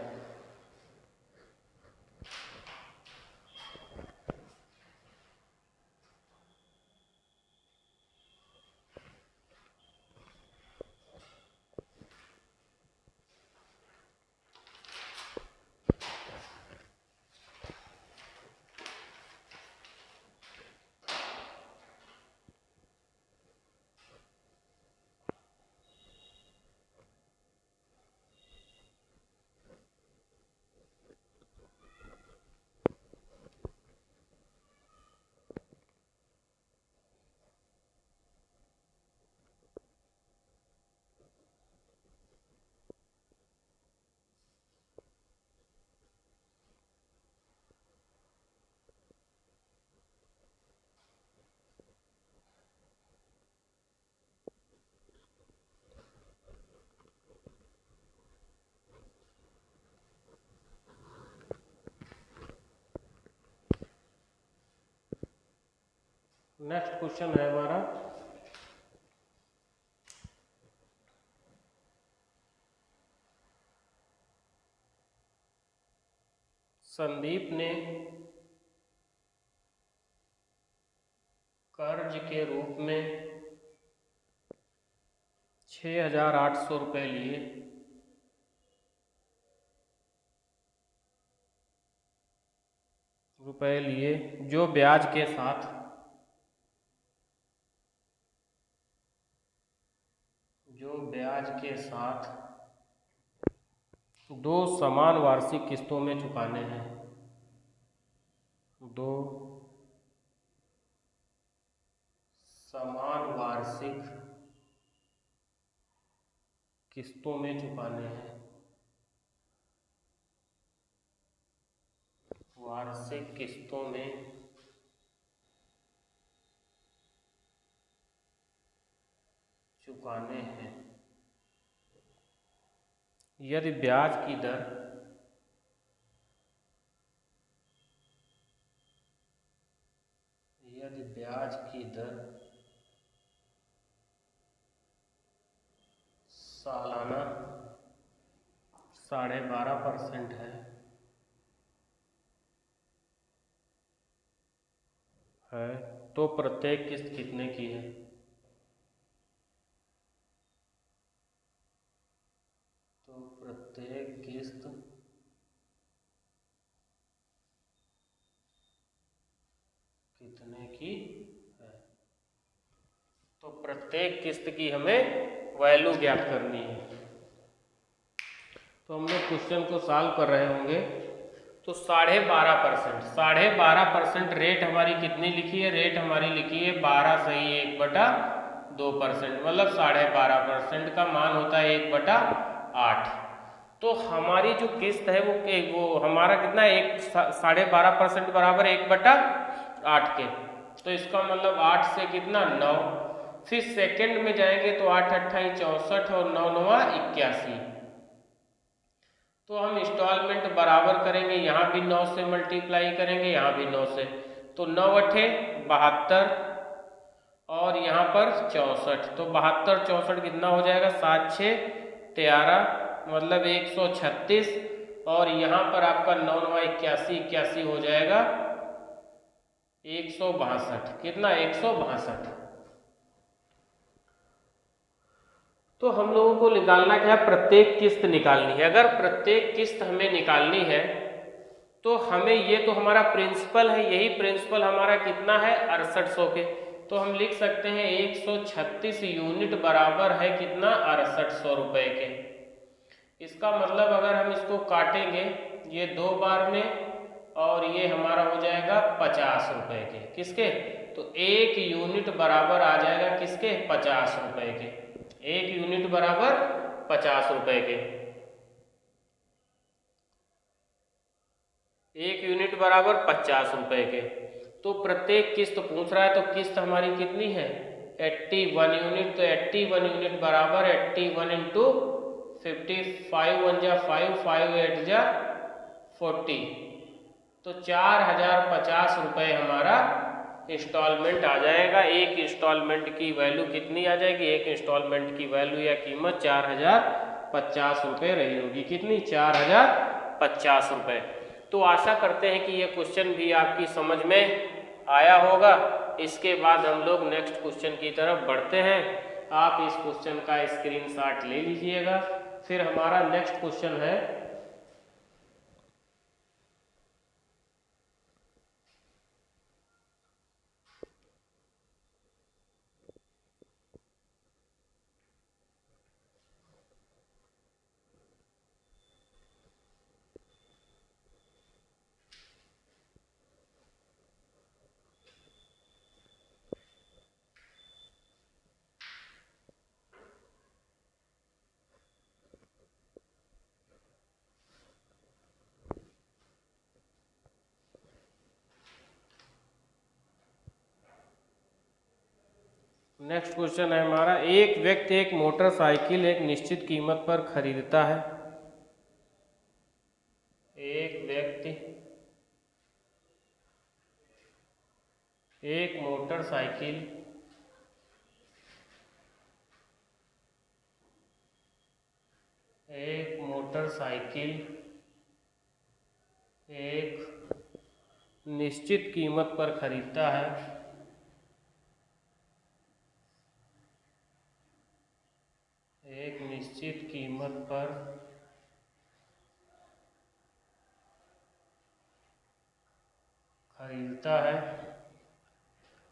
नेक्स्ट क्वेश्चन है हमारा संदीप ने कर्ज के रूप में 6,800 रुपए लिए जो ब्याज के साथ 2 समान वार्षिक किस्तों में चुकाने हैं। 2 समान वार्षिक किस्तों में चुकाने हैं। वार्षिक किस्तों में चुकाने हैं यदि ब्याज की दर सालाना 12.5% है तो प्रत्येक किस्त कितने की है? तो प्रत्येक किस्त कितने की है? तो प्रत्येक किस्त की हमें वैल्यू ज्ञात करनी है। तो हम लोग क्वेश्चन को सॉल्व कर रहे होंगे। तो 12.5% रेट हमारी कितनी लिखी है? रेट हमारी लिखी है 12 सही 1/2%, मतलब 12.5% का मान होता है 1/8। तो हमारी जो किस्त है वो हमारा कितना है? 12.5% बराबर 1/8 के। तो इसका मतलब 8 से कितना 9। फिर सेकंड में जाएंगे तो 8 अट्ठाई 64 और 9 9 81। तो हम इंस्टॉलमेंट बराबर करेंगे, यहाँ भी 9 से मल्टीप्लाई करेंगे, यहाँ भी 9 से। तो 9 अठे 72 और यहाँ पर 64। तो 72 64 कितना हो जाएगा? 7 6 13 मतलब 136। और यहाँ पर आपका 9 9 81 81 हो जाएगा 162। कितना? 162। तो हम लोगों को निकालना क्या है? प्रत्येक किस्त निकालनी है। अगर प्रत्येक किस्त हमें निकालनी है तो हमें ये तो हमारा प्रिंसिपल है, यही प्रिंसिपल हमारा कितना है? 6800 के। तो हम लिख सकते हैं 136 यूनिट बराबर है कितना? 6800 रुपए के। इसका मतलब अगर हम इसको काटेंगे ये 2 बार में और ये हमारा हो जाएगा 50 रुपए के। किसके? तो 1 यूनिट बराबर आ जाएगा किसके? 50 रुपए के। 1 यूनिट बराबर 50 रुपए के। 1 यूनिट बराबर 50 रुपए के। तो प्रत्येक किस्त पूछ रहा है तो किस्त हमारी कितनी है? 81 यूनिट। तो 81 यूनिट बराबर 81 इंटू 55 1 जा 5 5 8 जा 40। तो 4050 रुपए हमारा इंस्टॉलमेंट आ जाएगा। एक इंस्टॉलमेंट की वैल्यू कितनी आ जाएगी? एक इंस्टॉलमेंट की वैल्यू या कीमत 4050 रुपए रही होगी। कितनी? 4050 रुपए। तो आशा करते हैं कि ये क्वेश्चन भी आपकी समझ में आया होगा। इसके बाद हम लोग नेक्स्ट क्वेश्चन की तरफ बढ़ते हैं। आप इस क्वेश्चन का स्क्रीनशॉट ले लीजिएगा। फिर हमारा नेक्स्ट क्वेश्चन है नेक्स्ट क्वेश्चन है हमारा, एक व्यक्ति एक मोटरसाइकिल एक निश्चित कीमत पर खरीदता है। एक व्यक्ति एक मोटरसाइकिल एक निश्चित कीमत पर खरीदता है, एक निश्चित कीमत पर खरीदता है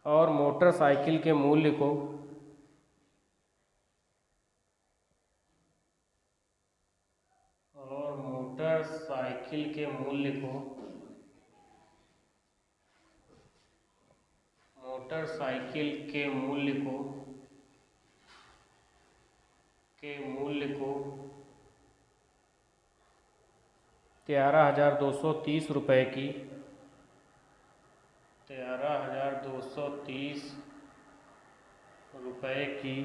और मोटरसाइकिल के मूल्य को मोटरसाइकिल के मूल्य को 13,230 रुपये की 13,230 रुपये की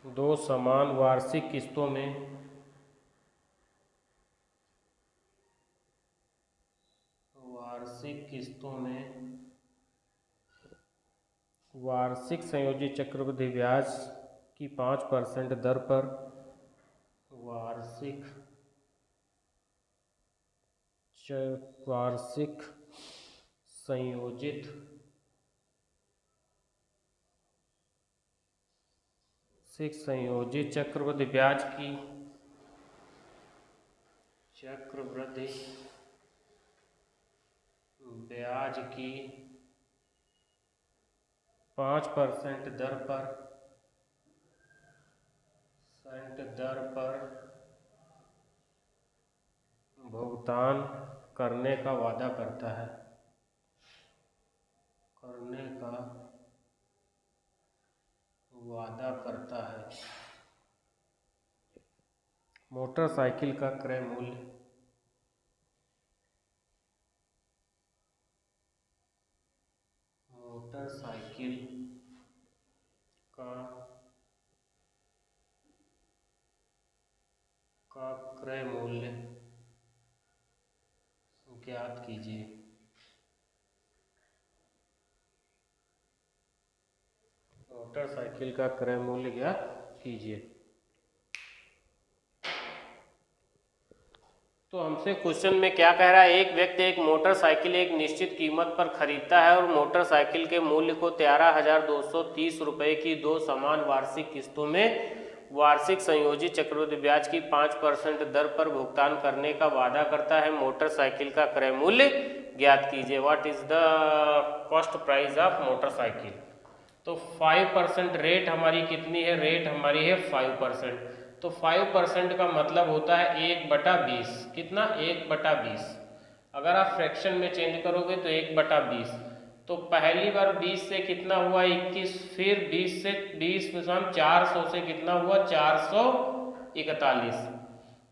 दो समान वार्षिक किस्तों में वार्षिक संयोजी चक्रवृद्धि ब्याज की 5% दर पर वार्षिक संयोजित चक्रवृद्धि ब्याज की 5% दर पर भुगतान करने का वादा करता है। मोटरसाइकिल का क्रय मूल्य ज्ञात कीजिए। मोटरसाइकिल का क्रय मूल्य ज्ञात कीजिए। तो हमसे क्वेश्चन में क्या कह रहा है, एक व्यक्ति एक मोटरसाइकिल एक निश्चित कीमत पर खरीदता है और मोटरसाइकिल के मूल्य को 13,230 रुपये की 2 समान वार्षिक किस्तों में वार्षिक संयोजित चक्रवृद्धि ब्याज की 5% दर पर भुगतान करने का वादा करता है। मोटरसाइकिल का क्रय मूल्य ज्ञात कीजिए। What is the cost price of motorcycle. तो 5% रेट हमारी कितनी है, रेट हमारी है 5%। तो 5% का मतलब होता है 1/20। कितना, 1/20। अगर आप फ्रैक्शन में चेंज करोगे तो 1/20। तो पहली बार 20 से कितना हुआ 21, फिर 20 में 400 से कितना हुआ 441।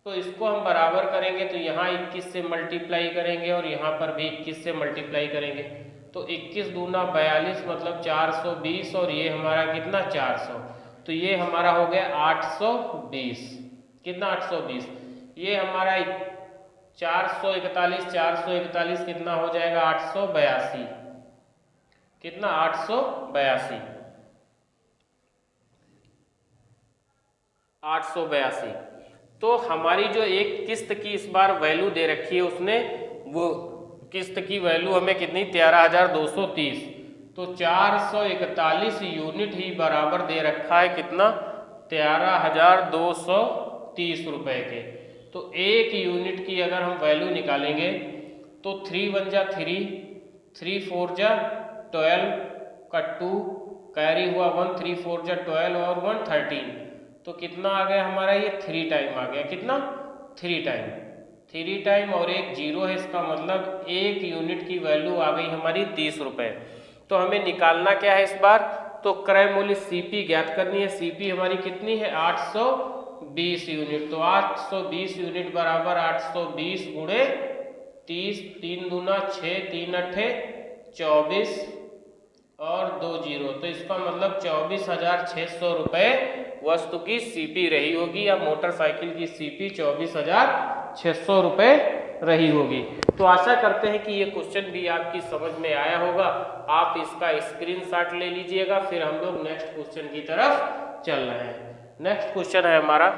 तो इसको हम बराबर करेंगे तो यहाँ 21 से मल्टीप्लाई करेंगे और यहाँ पर भी 21 से मल्टीप्लाई करेंगे। तो 21 दूना 42 मतलब 420 और ये हमारा कितना 400। तो ये हमारा हो गया 820। कितना 820। ये हमारा 441 कितना हो जाएगा 882। कितना 882। तो हमारी जो एक किस्त की इस बार वैल्यू दे रखी है उसने, वो किस्त की वैल्यू हमें कितनी 13,230। तो 441 यूनिट ही बराबर दे रखा है कितना 13,230 रुपये के। तो एक यूनिट की अगर हम वैल्यू निकालेंगे तो 3 1 जा 3, 3 4 जा 12 का 2 कैरी हुआ 1, 3 4 जा 12 और 1 13। तो कितना आ गया हमारा ये 3 टाइम आ गया। कितना 3 टाइम और एक जीरो है, इसका मतलब एक यूनिट की वैल्यू आ गई हमारी 30 रुपये। तो हमें निकालना क्या है इस बार, तो क्रय मूल्य सीपी ज्ञात करनी है। सीपी हमारी कितनी है 820 यूनिट। तो 820 यूनिट बराबर 820 गुणे 30, 3 दूना 6, 3 अट्ठे 24 और 2 जीरो। तो इसका मतलब 24,600 रुपये वस्तु की सीपी रही होगी, या मोटरसाइकिल की सीपी 24,600 रुपये रही होगी। तो आशा करते हैं कि ये क्वेश्चन भी आपकी समझ में आया होगा। आप इसका स्क्रीनशॉट ले लीजिएगा, फिर हम लोग नेक्स्ट क्वेश्चन की तरफ चल रहे हैं। नेक्स्ट क्वेश्चन है हमारा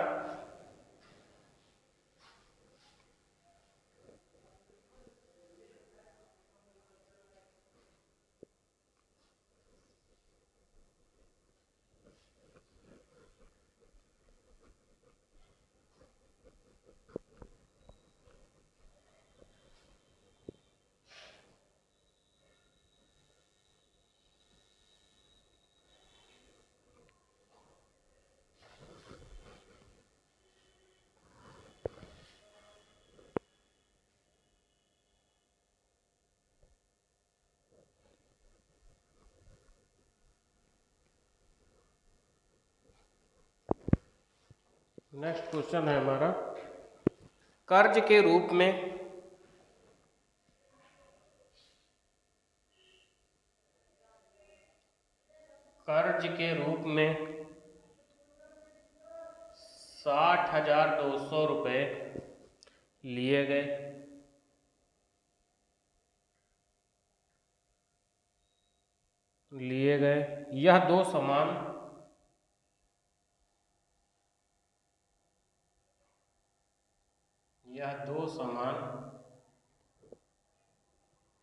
नेक्स्ट क्वेश्चन है हमारा, कर्ज के रूप में ₹60,200 लिए गए। यह दो समान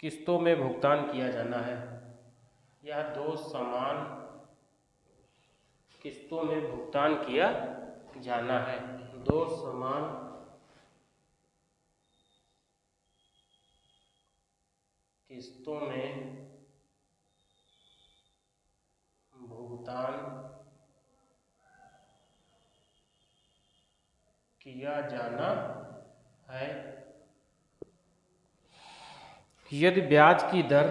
किस्तों में भुगतान किया जाना है। यह दो समान किस्तों में भुगतान किया जाना है। दो समान किस्तों में भुगतान किया जाना है। यदि ब्याज की दर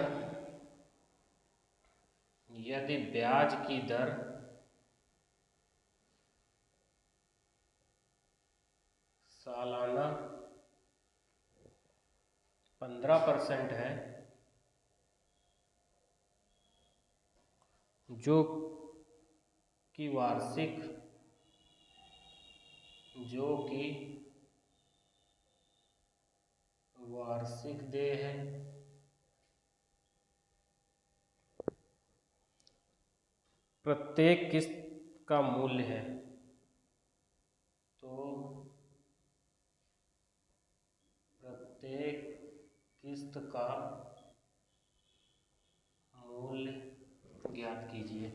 सालाना 15% है, जो कि वार्षिक देय है, प्रत्येक किस्त का मूल्य है। तो प्रत्येक किस्त का मूल्य ज्ञात कीजिए।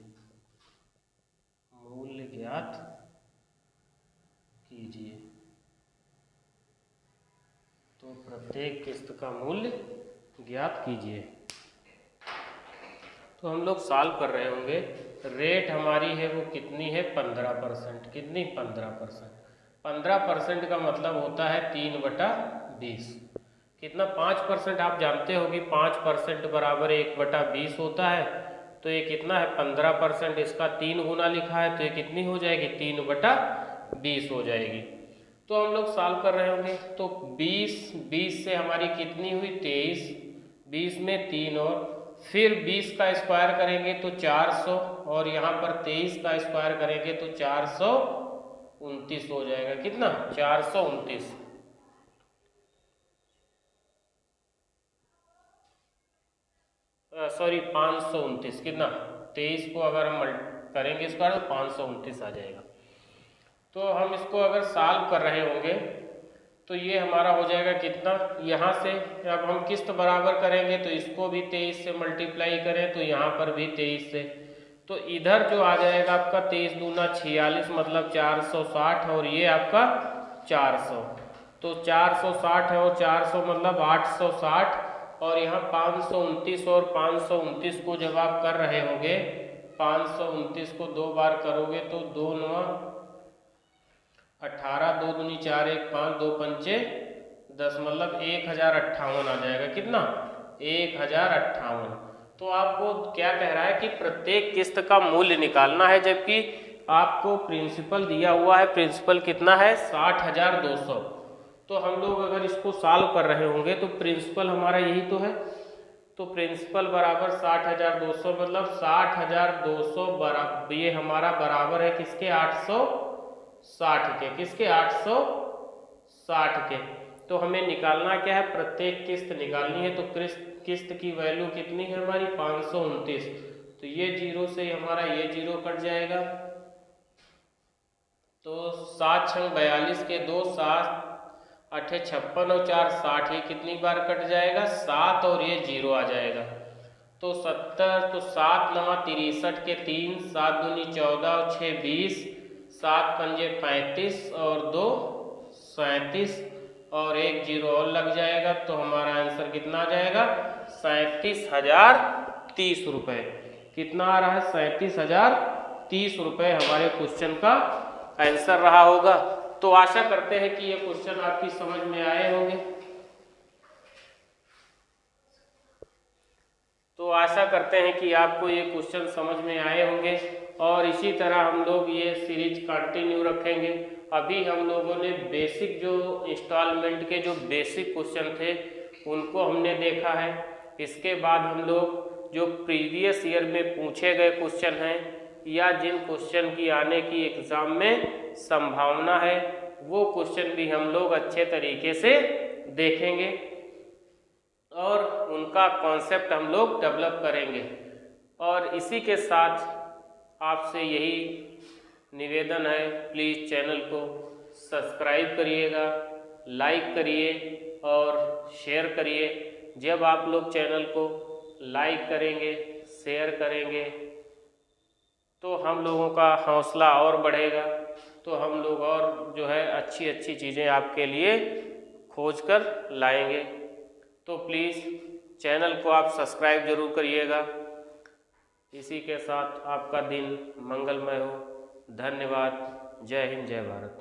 तो प्रत्येक किस्त का मूल्य ज्ञात कीजिए। तो हम लोग सॉल्व कर रहे होंगे। रेट हमारी है वो कितनी है? 15%। कितनी? 15%। 15% का मतलब होता है 3/20। कितना? 5%। आप जानते हो कि 5% बराबर 1/20 होता है। तो ये कितना है? 15%। इसका 3 गुना लिखा है, तो ये कितनी हो जाएगी? 3/20 हो जाएगी। तो हम लोग सॉल्व कर रहे होंगे। तो 20 से हमारी कितनी हुई? 23। 20 में 3 और फिर 20 का स्क्वायर करेंगे तो 400, और यहाँ पर 23 का स्क्वायर करेंगे तो 429 हो जाएगा। कितना? 429। सॉरी 529। कितना? 23 को अगर हम करेंगे स्क्वायर तो 529 आ जाएगा। तो हम इसको अगर सॉल्व कर रहे होंगे तो ये हमारा हो जाएगा कितना? यहाँ से अब हम किस्त बराबर करेंगे तो इसको भी 23 से मल्टीप्लाई करें तो यहाँ पर भी 23 से। तो इधर जो आ जाएगा आपका 23 दूना 46 मतलब 460, और ये आपका 400। तो 460 है और 400 मतलब 860, और यहाँ 529 और 529 को जब आप कर रहे होंगे, 529 को 2 बार करोगे तो 2 9 18, 2 दूनी 4, 1 5, 2 पंचे 10 मतलब 1058 आ जाएगा। कितना? 1058। तो आपको क्या कह रहा है कि प्रत्येक किस्त का मूल्य निकालना है, जबकि आपको प्रिंसिपल दिया हुआ है। प्रिंसिपल कितना है? 60,200। तो हम लोग अगर इसको सॉल्व कर रहे होंगे तो प्रिंसिपल हमारा यही तो है। तो प्रिंसिपल बराबर 60,200 मतलब 60,200 बराबर, ये हमारा बराबर है किसके? 860 के। किसके? 860 के। तो हमें निकालना क्या है? प्रत्येक किस्त निकालनी है। तो किस्त की वैल्यू कितनी है हमारी? 529। तो ये 0 से हमारा ये 0 कट जाएगा। तो 7 6 42 के 2, 7 8 56 और 4 60, ये कितनी बार कट जाएगा? 7, और ये 0 आ जाएगा। तो 70। तो 7 9 63 के 3, 7 दूनी 14 और 6 20, 7 पंजे 35 और 2 37, और 1 0 और लग जाएगा। तो हमारा आंसर कितना आ जाएगा? 37,030 रुपये। कितना आ रहा है? 37,030 रुपये हमारे क्वेश्चन का आंसर रहा होगा। तो आशा करते हैं कि ये क्वेश्चन आपकी समझ में आए होंगे। तो आशा करते हैं कि आपको ये क्वेश्चन समझ में आए होंगे, और इसी तरह हम लोग ये सीरीज कंटिन्यू रखेंगे। अभी हम लोगों ने बेसिक जो इंस्टॉलमेंट के जो बेसिक क्वेश्चन थे उनको हमने देखा है। इसके बाद हम लोग जो प्रीवियस ईयर में पूछे गए क्वेश्चन हैं या जिन क्वेश्चन की आने की एग्ज़ाम में संभावना है वो क्वेश्चन भी हम लोग अच्छे तरीके से देखेंगे और उनका कॉन्सेप्ट हम लोग डेवलप करेंगे। और इसी के साथ आपसे यही निवेदन है, प्लीज़ चैनल को सब्सक्राइब करिएगा, लाइक करिए और शेयर करिए। जब आप लोग चैनल को लाइक करेंगे, शेयर करेंगे तो हम लोगों का हौसला और बढ़ेगा, तो हम लोग और जो है अच्छी अच्छी चीज़ें आपके लिए खोज कर लाएंगे। तो प्लीज़ चैनल को आप सब्सक्राइब ज़रूर करिएगा। इसी के साथ आपका दिन मंगलमय हो। धन्यवाद। जय हिंद, जय भारत।